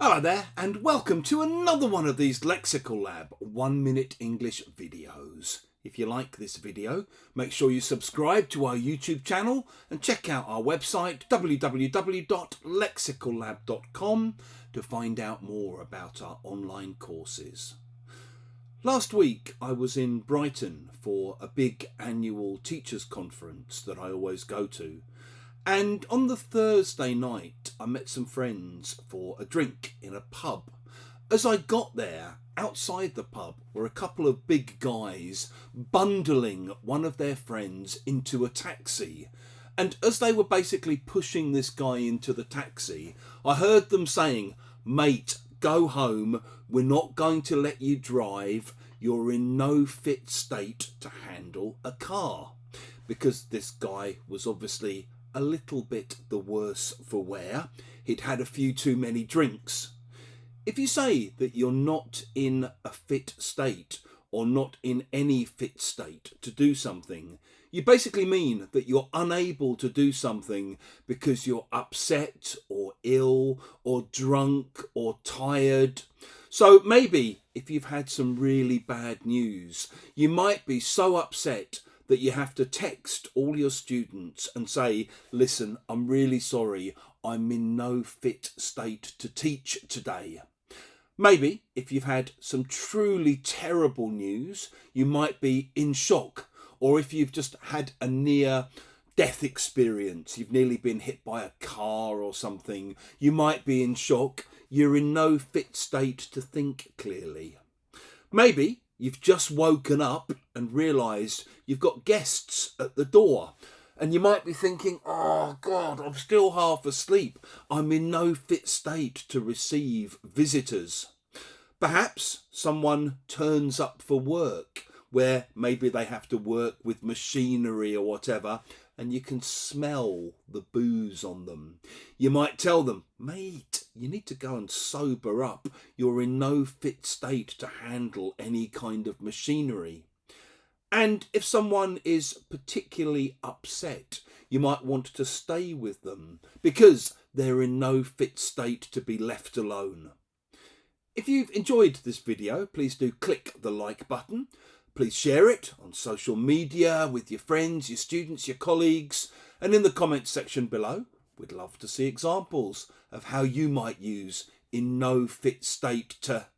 Hello there, and welcome to another one of these Lexical Lab 1 minute English videos. If you like this video, make sure you subscribe to our YouTube channel and check out our website www.lexicallab.com to find out more about our online courses. Last week I was in Brighton for a big annual teachers conference that I always go to. And on the Thursday night, I met some friends for a drink in a pub. As I got there, outside the pub were a couple of big guys bundling one of their friends into a taxi. And as they were basically pushing this guy into the taxi, I heard them saying, "Mate, go home. We're not going to let you drive. You're in no fit state to handle a car." Because this guy was obviously a little bit the worse for wear. He'd had a few too many drinks. If you say that you're not in a fit state or not in any fit state to do something, you basically mean that you're unable to do something because you're upset or ill or drunk or tired. So maybe if you've had some really bad news, you might be so upset that you have to text all your students and say, "Listen, I'm really sorry, I'm in no fit state to teach today." Maybe if you've had some truly terrible news, you might be in shock. Or if you've just had a near death experience, you've nearly been hit by a car or something, you might be in shock. You're in no fit state to think clearly. Maybe you've just woken up and realised you've got guests at the door. And you might be thinking, "Oh God, I'm still half asleep. I'm in no fit state to receive visitors." Perhaps someone turns up for work where maybe they have to work with machinery or whatever, and you can smell the booze on them. You might tell them, "Mate, you need to go and sober up. You're in no fit state to handle any kind of machinery." And if someone is particularly upset, you might want to stay with them because they're in no fit state to be left alone. If you've enjoyed this video, please do click the like button. Please share it on social media with your friends, your students, your colleagues, and in the comments section below. We'd love to see examples of how you might use "in no fit state to"